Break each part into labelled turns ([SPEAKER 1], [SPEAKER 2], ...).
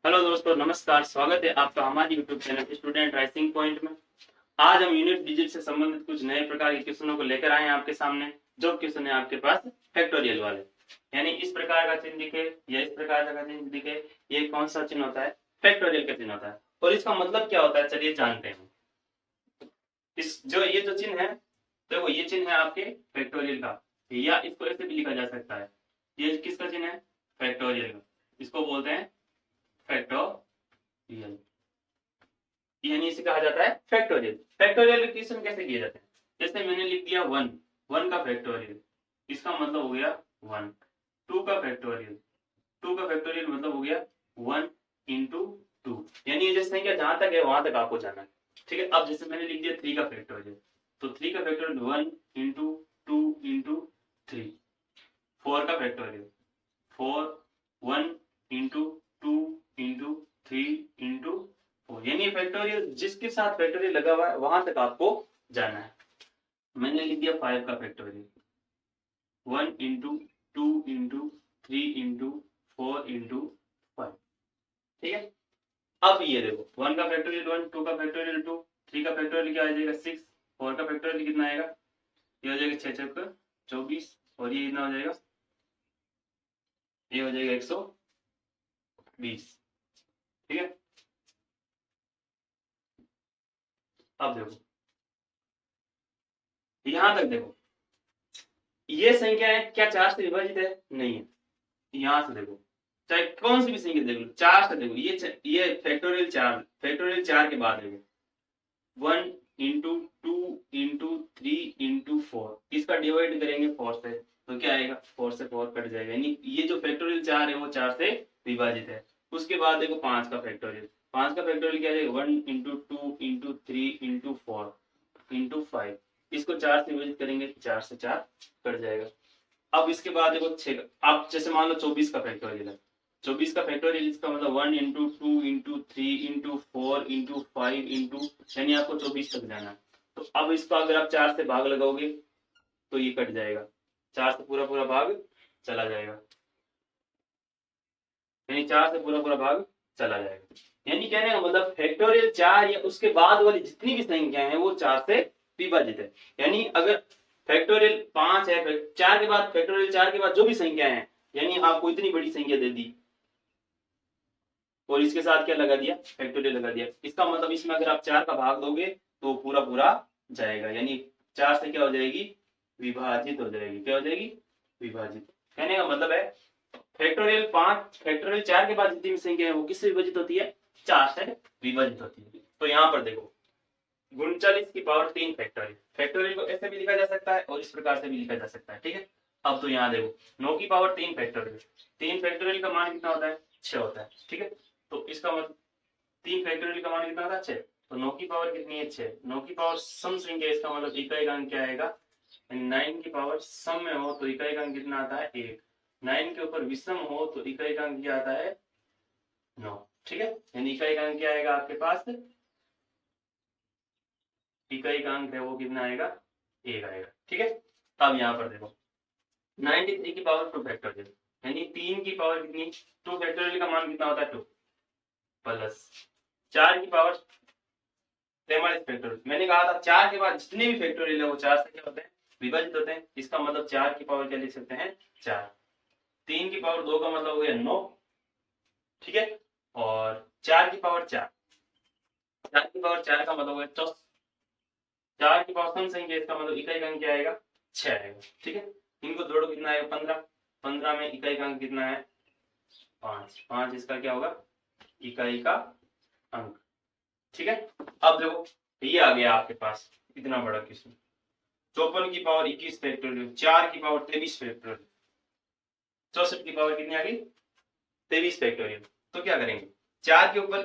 [SPEAKER 1] Hello दोस्तों, नमस्कार। स्वागत है आपका हमारे YouTube channel student rising point में। आज हम यूनिट डिजिट से संबंधित कुछ नए प्रकार के क्वेश्चनों को लेकर आए हैं आपके सामने। जो क्वेश्चन है आपके पास फैक्टोरियल वाले, यानी इस प्रकार का चिन्ह दिखे या इस प्रकार का चिन्ह दिखे, ये कौन सा चिन्ह होता है? फैक्टोरियल का चिन्ह होता है। और इसका मतलब क्या होता है, चलिए जानते हैं। इस जो ये जो चिन्ह है, देखो ये चिन्ह है आपके फैक्टोरियल का, या इसको ऐसे भी लिखा जा सकता है। ये किसका चिन्ह है? फैक्टोरियल का। इसको बोलते हैं फैक्टोरियल, यानी इसे कहा जाता है फैक्टोरियल। फैक्टोरियल क्वेश्चन कैसे किए जाते हैं? जैसे मैंने लिख दिया वन, वन का फैक्टोरियल, इसका मतलब हो गया वन। टू का फैक्टोरियल, टू का फैक्टोरियल मतलब हो गया वन इंटू टू, यानी ये जैसे संख्या जहां तक है वहां तक आपको जाना है। ठीक है। अब जैसे मैंने लिख दिया थ्री का फैक्टोरियल, तो थ्री का factorial one into two into three. Four का factorial, four, one into two into three into four, यानी फैक्टोरियल जिसके साथ फैक्टोरियल लगा हुआ है वहां तक आपको जाना है। मैंने लिख दिया फाइव का factorial, one into two into three into four into five. ठीक है। अब ये देखो, वन का फैक्टोरियल वन, टू का फैक्टोरियल टू, थ्री का फैक्टोरियल क्या आ जाएगा सिक्स, फोर का फैक्टोरियल कितना आएगा, ये हो जाएगा छह छक्का 24, और ये कितना हो जाएगा, ये हो जाएगा 120। ठीक है। अब देखो, यहां तक देखो, ये संख्या है क्या चार से विभाजित है? नहीं है। यहां से देखो, चाहे कौन सी भी संख्या देख लो, चार से देखो, ये फैक्टोरियल चार, फैक्टोरियल चार के बाद देखो one into two into three into four, इसका डिवाइड करेंगे फोर से, तो क्या आएगा, फोर से फोर कट जाएगा, यानी ये जो फैक्टोरियल चार है वो चार से विभाजित है। उसके बाद देखो पांच का फैक्टोरियल, पांच का फैक्टोरियल क्या है, one into two into three into four into five, इसको चार से विभाजित करेंगे, चार से चार कट जाएगा। अब इसके बाद देखो छह, अब जैसे मान लो 24 का फैक्टोरियल है, 24 का फैक्टोरियल इसका मतलब one into two into three into four into five into, यानी आपको 24 तक जाना है। तो अब इसको अगर आप चार से भाग लगाओगे तो ये कट जाएगा, चार से पूरा पूरा भाग चला जाएगा, यानी चार से पूरा पूरा भाग चला जाएगा। यानी कहने का मतलब फैक्टोरियल चार या उसके बाद वाली जितनी भी संख्या है वो चार से विभाजित है। यानी अगर फैक्टोरियल पांच है, चार के बाद, फैक्टोरियल चार के बाद जो भी संख्या है, यानी आपको इतनी बड़ी संख्या दे दी और इसके साथ क्या लगा दिया, फैक्टोरियल लगा दिया, इसका मतलब इसमें अगर आप चार का भाग दोगे तो पूरा पूरा जाएगा, यानी चार से क्या हो जाएगी, विभाजित हो जाएगी। क्या हो जाएगी, विभाजित। कहने का मतलब है फैक्टोरियल पांच, फैक्टोरियल चार के बाद जितनी भी संख्या है वो किससे विभाजित होती है, चार से विभाजित होती है। तो यहाँ पर देखो 39 की पावर तीन फैक्टोरियल, फैक्टोरियल को ऐसे भी लिखा जा सकता है और इस प्रकार से भी लिखा जा सकता है। ठीक है। अब तो यहाँ देखो 9 की पावर तीन फैक्टोरियल, तीन फैक्टोरियल का मान कितना होता है, छह होता है। ठीक है। तो इसका मतलब तीन फैक्टोरियल का मान कितना होता है, छह। तो 9 की पावर कितनी है, छह। 9 की पावर सम संख्या, इसका मतलब इकाई का अंक क्या आएगा, नाइन की पावर सम में हो तो इकाई का अंक कितना आता है, एक। नाइन के ऊपर विषम हो तो इकाई का अंक क्या आता है, नौ। ठीक है। यानी इकाई का अंक क्या आएगा आपके पास, इकाई का अंक है वो कितना आएगा, एक आएगा। ठीक है। अब यहाँ पर देखो 93 की पावर टू फैक्टोरियल, यानी तीन की पावर कितनी, टू फैक्टोरियल का मान कितना होता है, टू, प्लस चार की पावर 43 फैक्टोरियल। मैंने कहा था चार के बाद जितने भी फैक्टोरियल है वो चार से क्या होते हैं, विभाजित होते हैं। इसका मतलब चार की पावर क्या लिख सकते हैं, चार। तीन की पावर दो का मतलब हो गया नौ। ठीक है। और चार की पावर चार, चार की पावर चार का मतलब हो गया चौसठ। चार की पावर सम संख्या, इसका मतलब इकाई का अंक क्या आएगा, छह आएगा। ठीक है। इनको जोड़ो कितना आएगा, 15। 15 में इकाई का अंक कितना है, पांच। पांच इसका क्या होगा, इकाई का अंक। ठीक है। अब देखो ये आ गया आपके पास इतना बड़ा क्वेश्चन, 54 की पावर 21 फैक्टोरियल, चार की पावर 23 फैक्टोरियल, 64 की पावर कितनी आ गई, 23 फैक्टोरियल। तो क्या करेंगे, चार के ऊपर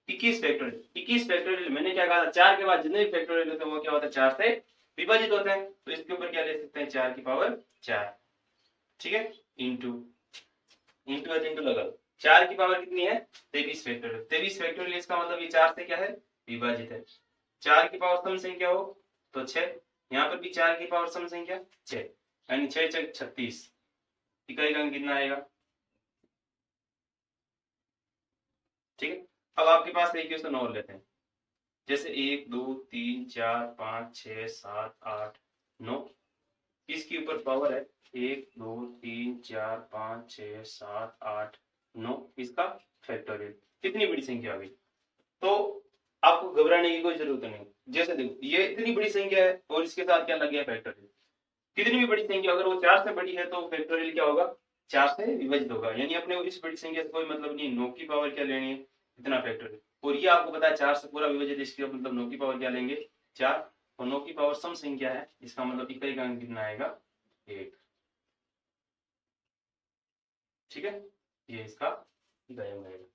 [SPEAKER 1] 21 फैक्टोरियल, 21 फैक्टोरियल मैंने क्या कहा था, चार के बाद जितने भी फैक्टोरियल होते हैं वो क्या होता है, चार से विभाजित होते हैं। तो इसके ऊपर क्या ले सकते हैं, चार की पावर चार। ठीक है। इंटू, इंटू है तो इंटू लगा लो, चार की पावर कितनी है, 23 फैक्टोरियल। 23 फैक्टोरियल इसका मतलब ये चार से क्या है, विभाजित है। चार की पावर सम संख्या हो तो छह, यहाँ पर भी चार की पावर सम संख्या छह, यानी छह छह 36, इकाई का अंक कितना आएगा, ठीक है। अब आपके पास एक क्वेश्चन और लेते हैं, जैसे 1 2 3 4 5 6 7 8 9, इसके ऊपर पावर है 1 2 3 4 5 6 7 8 9, इसका फैक्टोरियल। कितनी बड़ी संख्या आ गई। तो आपको घबराने की कोई जरूरत नहीं। जैसे देखो ये इतनी बड़ी संख्या है और इसके साथ क्या लग गया फैक्टोरियल। कितनी भी बड़ी संख्या अगर वो 4 से बड़ी है तो फैक्टोरियल क्या होगा, 4 से विभाजित होगा। यानी अपने को इस बड़ी संख्या से कोई मतलब नहीं, 9 की पावर क्या लेनी है, इतना फैक्टोरियल। और ये आपको पता है 4 से पूरा विभाजित, इसका मतलब 9 की पावर क्या लेंगे, 4। और 9 की पावर सम संख्या है, इसका मतलब इकाई का अंक कितना आएगा, 1। ठीक है, ये इसका इकाई अंक आएगा।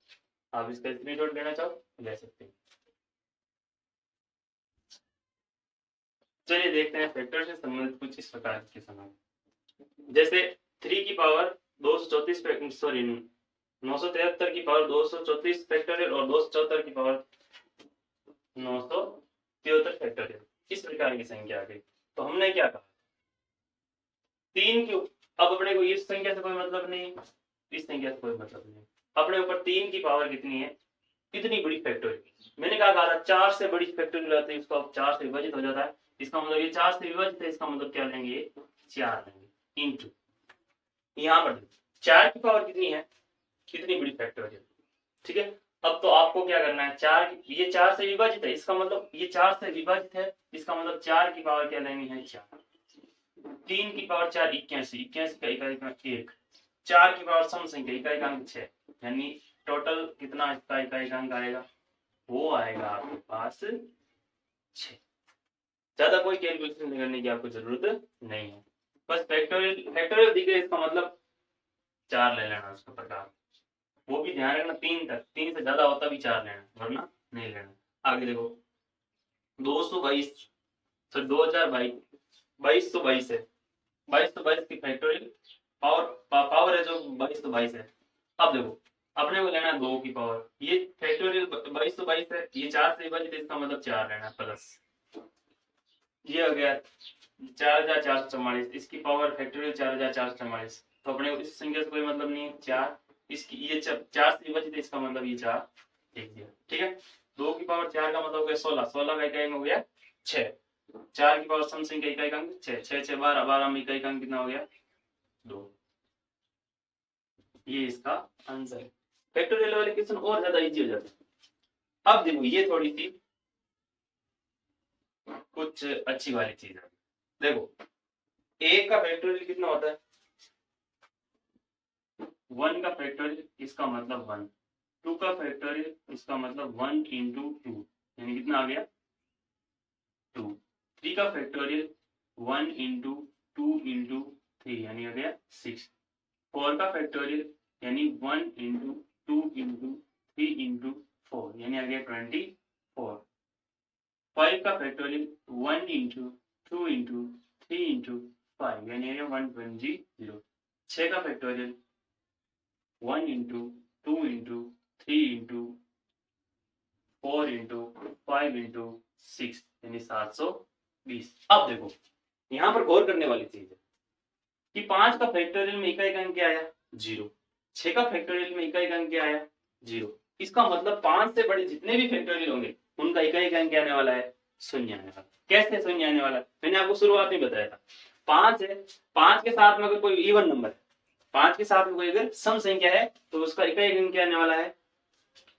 [SPEAKER 1] आप इसका स्क्रीनशॉट लेना चाहो ले सकते हैं। चलिए देखते हैं फैक्टर से संबंधित कुछ इस प्रकार के सवाल। जैसे 3 की पावर 234 सॉरी 973 की पावर 234 फैक्टोरियल और 274 की पावर 973 फैक्टोरियल, इस प्रकार की संख्या आ गई। तो हमने क्या कहा, 3 की, अब अपने को इस संख्या से कोई मतलब नहीं, इस संख्या से कोई मतलब नहीं, अपने ऊपर 3 की पावर कितनी है, कितनी बड़ी फैक्टोरियल। मैंने कहा था 4 से बड़ी फैक्टोरियल आती है, इसको अब 4 से विभाजित हो जाता है, इसका मतलब ये 4 से विभाजित है, इसका मतलब क्या लेंगे, 4 लेंगे इंटू, यहाँ पर 4 की पावर कितनी है, कितनी बड़ी फैक्टोरियल। ठीक है, अब तो आपको क्या करना है, 4, ये 4 से विभाजित है, इसका मतलब ये 4 से विभाजित है, इसका मतलब 4 की पावर क्या लेनी है, 4। 3 की पावर 4 81, 81 का इकाई का 1, 4 की पावर सम संख्या इकाई का अंक 6, यानी टोटल कितना इसका इकाई का अंक आएगा, वो आएगा आपके पास 6। ज्यादा कोई कैलकुलेशन करने की आपको जरूरत नहीं है, बस फैक्टोरियल फैक्टोरियल दिख रहा है, इसका मतलब 4 ले लेना उसका प्रकार। वो भी ध्यान रखना 3 तक, 3 से ज्यादा होता भी 4 लेना, वरना नहीं लेना। आगे देखो 222 सर 2022 2222 है, 2222 की फैक्टोरियल पावर है जो 2222 है। अब देखो अपने को लेना है 2 की पावर, ये फैक्टोरियल 2222 है, ये 4 से विभाजित है, इसका मतलब 4 लेना प्लस, ये हो गया 4444, इसकी पावर फैक्टोरियल 4444। तो अपने को इस संख्या से कोई मतलब नहीं है, 4 इसकी, ये 4 से विभाजित है, इसका मतलब ये 4 लिख दिया। ठीक है, 2 की पावर 4 का मतलब हो गया 16, 16 का इकाई हो गया 6, 4 की पावर सम संख्या इकाई का अंक 6, 6 6 12, 12 में इकाई का अंक कितना हो गया, 2। ये इसका आंसर है। फैक्टोरियल वाले क्वेश्चन और ज्यादा इजी हो जाते हैं। अब देखो ये थोड़ी सी कुछ अच्छी वाली चीज है, देखो एक का फैक्टोरियल कितना होता है, 1 का फैक्टोरियल, इसका मतलब 1, 2 का फैक्टोरियल, इसका मतलब 1 इंटू 2, यानी कितना आ गया 2, 3 का फैक्टोरियल 1 इंटू 2 इंटू 3, यानी आ गया 6, 4 का फैक्टोरियल यानी 1 इंटू 2 इंटू 3 इंटू 4, यानी आ गया 24, 5 का फैक्टोरियल 1 इंटू 2 इंटू 3 इंटू 5, यानी आ गया 120, 6 का factorial 1 into 2 into 3 into 4 into 5 into 6, यानी 720। अब देखो यहाँ पर गौर करने वाली चीज है कि 5 का फैक्टोरियल में इकाई का अंक क्या आया, 0। 6 का फैक्टोरियल में इकाई का अंक क्या आया, 0। इसका मतलब 5 से बड़े जितने भी फैक्टोरियल होंगे उनका इकाई का अंक क्या आने वाला है, 0 आने वाला। कैसे 0 आने वाला, मैंने आपको शुरुआत में बताया था, 5 है, 5 के साथ में अगर कोई इवन नंबर है, 5 के साथ में कोई अगर सम संख्या है तो उसका इकाई अंक क्या आने वाला है,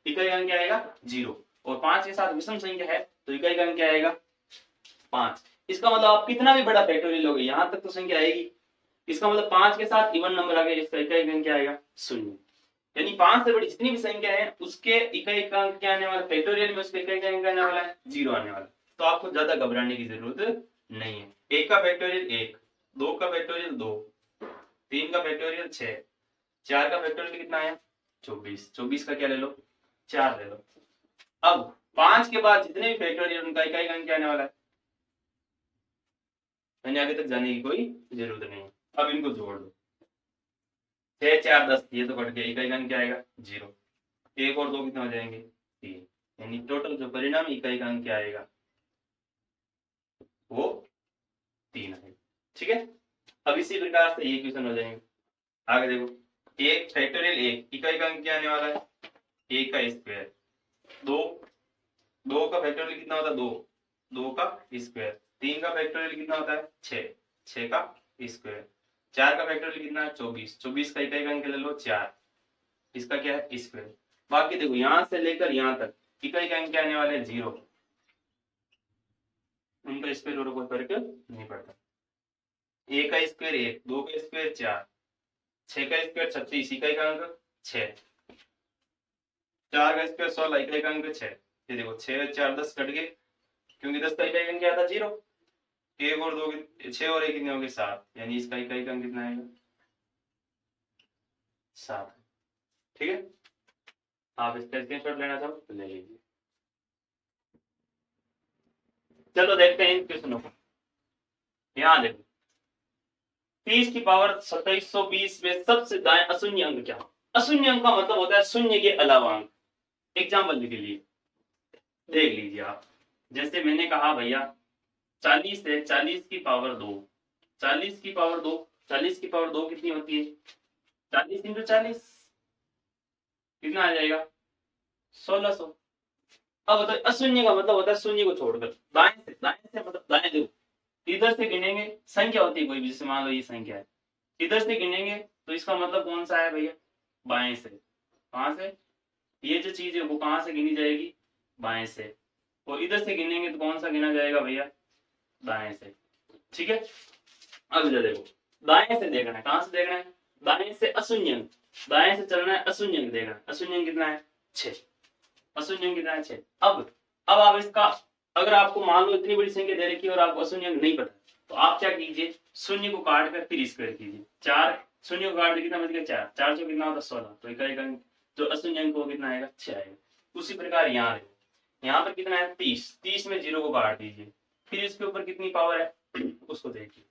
[SPEAKER 1] इकाई अंक क्या आएगा 0। और 5 के साथ विषम संख्या है तो इकाई का अंक क्या आएगा 5। इसका मतलब आप कितना भी बड़ा फैक्टोरियल लोगे यहां तक तो संख्या आएगी, इसका मतलब 5 के साथ इवन नंबर आ गया, इसका इकाई अंक क्या आएगा 0। यानी 5 से बड़ी जितनी भी संख्या है उसके इकाई का अंक क्या आने वाला, फैक्टोरियल में उसके इकाई का अंक आने वाला है 0 आने वाला। तो आपको ज्यादा घबराने की जरूरत नहीं है। 1 का फैक्टोरियल 1, 2 का फैक्टोरियल 2, 3 का फैक्टोरियल 6, 4 का फैक्टोरियल कितना है 24, 24 का क्या ले लो 4 ले लो। अब 5 के बाद जितने भी फैक्टोरियल उनका इकाई का अंक क्या आने वाला है, मैंने आगे तक जाने की कोई जरूरत नहीं है। अब इनको जोड़ दो, 6 4 10, ये तो कट गया, इकाई का अंक क्या आएगा 0, 1 और 2 कितने हो जाएंगे 3, यानी टोटल जो परिणाम इकाई का अंक क्या आएगा वो 3 आएगा। ठीक है, अब इसी प्रकार से ये क्वेश्चन हो जाएंगे। आगे देखो 1 फैक्टोरियल 1, इकाई का अंक क्या आने वाला है a का स्क्वायर, 2 2 का फैक्टोरियल कितना होता है 2, 2 का स्क्वायर, 3 का फैक्टोरियल कितना होता है 6, 6 का स्क्वायर, 4 का फैक्टोरियल कितना है 24, 24 का इकाई अंक ले लो 4, इसका क्या है स्क्वायर। बाकी देखो यहां से लेकर यहां तक इकाई का अंक क्या आने वाले हैं 0, उनका स्क्वायर और कोई फर्क नहीं पड़ता। a का स्क्वायर 1, 2 का स्क्वायर 4, 6 का स्क्वायर 36, इकाई का अंक 6, 4 का स्क्वायर 16, इकाई का अंक 6। ये देखो 6 4 10 कट गए, क्योंकि 10 का इकाई अंक क्या था 0, 1 और 2 6 और 1 कितने हो गए 7, यानी इसका इकाई का अंक कितना आएगा 7। ठीक है, आप इसका स्क्रीनशॉट लेना चाहो तो ले लीजिए। चलो देखते हैं इन क्वेश्चनों को। यहाँ देखो 30 की पावर 2720 में सबसे दाएं अशून्य अंक क्या? अशून्य अंक का मतलब होता है शून्य के अलावा अंक। एग्जाम्पल के लिए देख लीजिए आप, जैसे मैंने कहा भैया 40 है, 40 की पावर 2, 40 की पावर 2, 40 की पावर 2 कितनी होती है 40 इंटू 40 कितना आ जाएगा 1600। अब बताओ अशून्य का मतलब होता है शून्य को छोड़कर दाएं से मतलब दाएं देखो, इधर से गिनेंगे संख्या होती है कोई भी, जैसे मान लो ये संख्या है, इधर से गिनेंगे तो इसका मतलब कौन सा है भैया बाएं से। कहां से? ये जो चीज है वो कहां से गिनी जाएगी बाएं से, और इधर से गिनेंगे तो कौन सा गिना जाएगा भैया दाएं से। ठीक है, अब इधर देखो दाएं से देखना है, कहां से देखना है दाएं से अशून्य अंक, दाएं से चलना है अशून्य अंक देखना है। अशून्य अंक कितना है 6, अशून्य अंक कितना है 6। अब आप इसका अगर आपको मान लो इतनी बड़ी संख्या दे रखी है और आपको अशून्य अंक नहीं पता तो आप क्या कीजिए शून्य को काट कर फिर स्क्वायर कीजिए, 4 शून्य को काट कर कितना बच गया 4, 4 से कितना होता 16, तो इकाई अंक जो अशून्य अंक वो कितना आएगा 6 आएगा। उसी प्रकार यहाँ यहाँ पर कितना है 30, 30 में 0 को काट दीजिए, फिर इसके ऊपर कितनी पावर है उसको देखिए,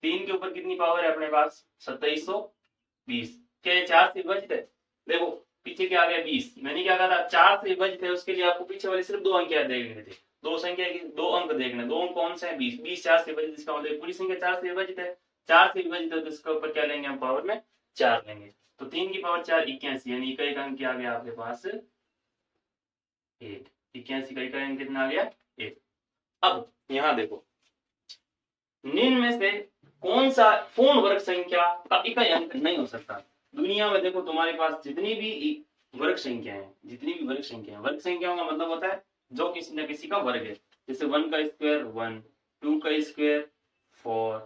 [SPEAKER 1] 3 के ऊपर कितनी पावर है अपने पास 2720, क्या ये 4 से विभाजित है? देखो पीछे क्या आ गया 20, मैंने क्या कहा था 4 से विभाजित है, उसके लिए आपको पीछे वाले सिर्फ 2 अंक याद देखने थे, 2 संख्या की 2 अंक देखने, 2 अंक कौन से हैं 20, 20 4 से विभाजित, इसका मतलब पूरी संख्या 4 से विभाजित है, 4 से विभाजित है तो इसके ऊपर क्या लेंगे हम पावर में 4 लेंगे, तो 3 की पावर 4 81, यानी इकाई का अंक क्या आ गया आपके पास 8, 81 का इकाई अंक कितना आ गया 8। अब यहाँ देखो निम्न में से कौन सा पूर्ण वर्ग संख्या का इकाई अंक नहीं हो सकता? दुनिया में देखो तुम्हारे पास जितनी भी वर्ग संख्याएं हैं, जितनी भी वर्ग संख्याएं, वर्ग संख्याओं का मतलब होता है जो किसी न किसी का वर्ग है, जैसे 1 का स्क्वायर 1, 2 का स्क्वायर 4,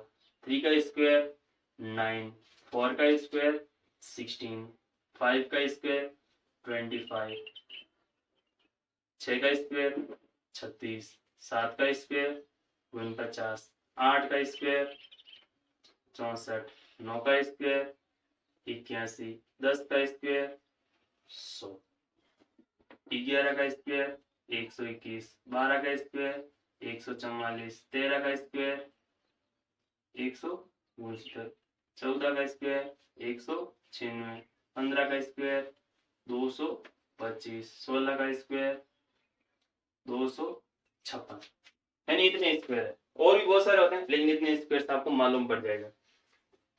[SPEAKER 1] 3 का स्क्वायर 9, 4 का स्क्वायर 16, 5 का स्क्वायर 25, 6 का स्क्वायर 36, 7 का स्क्वायर 49, 8 का स्क्वायर 64, 9 का स्क्वायर 81, 10 का स्क्वायर 100, 11 का स्क्वायर 121, 12 का स्क्वायर 144, 13 का स्क्वायर 169, 14 का स्क्वायर 196, 15 का स्क्वायर 225, 16 का स्क्वायर 256, यानी इतने स्क्वायर है। और भी बहुत सारे होते हैं लेकिन इतने स्क्वायर आपको मालूम पड़ जाएगा।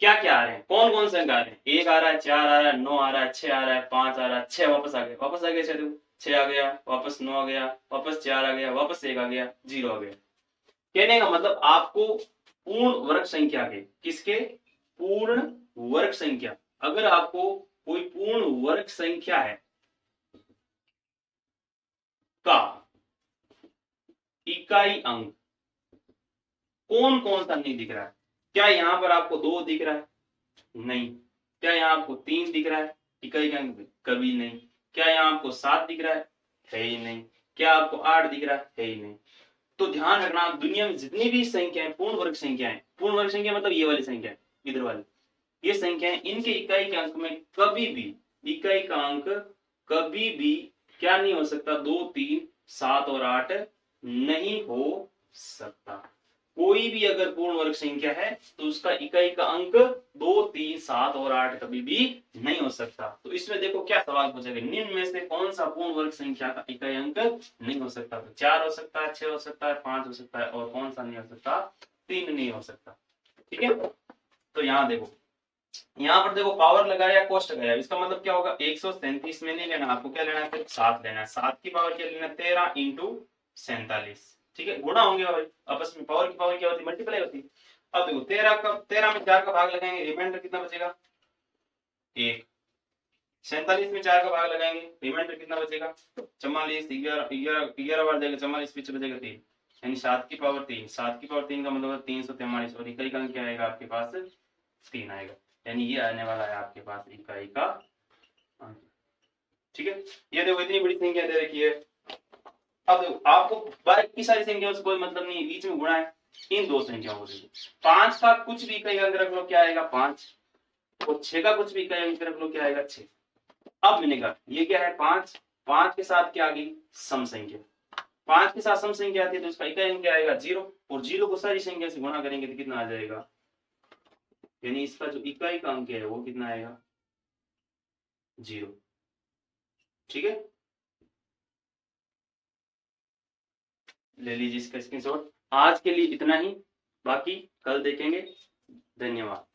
[SPEAKER 1] क्या क्या आ रहे हैं, कौन कौन से अंक आ रहे हैं, 1 आ रहा है, 4 आ रहा है, 9 आ रहा है, 6 आ रहा है, 5 आ रहा है, 6 वापस आ गया, वापस आ गया 6, देखो 6 आ गया, वापस 9 आ गया, वापस 4 आ गया, वापस 1 आ गया, 0 आ गया। कहने का मतलब आपको पूर्ण वर्ग संख्या के, किसके पूर्ण वर्ग संख्या, अगर आपको कोई पूर्ण वर्ग संख्या है का इकाई अंक कौन कौन सा नहीं दिख रहा है? क्या यहाँ पर आपको 2 दिख रहा है? नहीं। क्या यहाँ आपको 3 दिख रहा है इकाई का अंक? कभी नहीं। क्या यहाँ आपको 7 दिख रहा है ही नहीं। क्या आपको 8 दिख रहा है ही नहीं। तो ध्यान रखना दुनिया में जितनी भी संख्याएं पूर्ण वर्ग संख्याएं, पूर्ण वर्ग संख्या मतलब ये वाली संख्या इधर वाली, ये संख्याएं इनके इकाई के अंक में कभी भी इकाई का अंक कभी भी क्या नहीं हो सकता, 2 3 7 और 8 नहीं हो सकता। कोई भी अगर पूर्ण वर्ग संख्या है तो उसका इकाई का अंक 2 3 7 और 8 कभी भी नहीं हो सकता। तो इसमें देखो क्या सवाल पूछा गया, निम्न में से कौन सा पूर्ण वर्ग संख्या का इकाई अंक नहीं हो सकता? तो 4 हो सकता है, 6 हो सकता है, 5 हो सकता है, और कौन सा नहीं हो सकता? 3 नहीं हो सकता। ठीक है, तो यहाँ देखो यहाँ पर देखो पावर लगाया कोष्ट लगाया, इसका मतलब क्या होगा 137 में नहीं लेना, आपको क्या लेना है फिर 7 लेना है। 7 की पावर क्या लेना है 13 इंटू 47, ठीक है, गुणा होंगे भाई आपस में, पावर की पावर क्या होती है मल्टीप्लाई होती है। अब देखो 13 में 4 का भाग लगाएंगे, रिमाइंडर कितना बचेगा 1। 47 में 4 का भाग लगाएंगे, रिमाइंडर कितना बचेगा 44, 11 बार जाएगा 44, पीछे बचेगा 3, यानी 7 की पावर 3। 7 की पावर 3 का मतलब 343, और इकाई का अंक क्या आएगा आपके पास 3 आएगा, यानी ये आने वाला है आपके पास इकाई का अंक, ठीक है। ये देखो इतनी बड़ी संख्या दे रखी है। अब देखो आपको बाकी सारी संख्याओं से कोई मतलब नहीं, बीच में गुणा है इन दो संख्याओं को। देखो 5 का कुछ भी इकाई अंक रख लो क्या आएगा 5, और 6 का कुछ भी इकाई अंक रख लो क्या आएगा 6। अब मैंने कहा ये क्या है 5, 5 के साथ क्या आ गई सम संख्या, 5 के साथ सम संख्या आती है तो उसका इकाई अंक क्या आएगा 0, और 0 को सारी संख्या से गुणा करेंगे तो कितना आ जाएगा, यानी इसका जो इकाई का अंक है वो कितना आएगा 0, ठीक है। ले लीजिए इसका स्क्रीनशॉट। आज के लिए इतना ही, बाकी कल देखेंगे। धन्यवाद।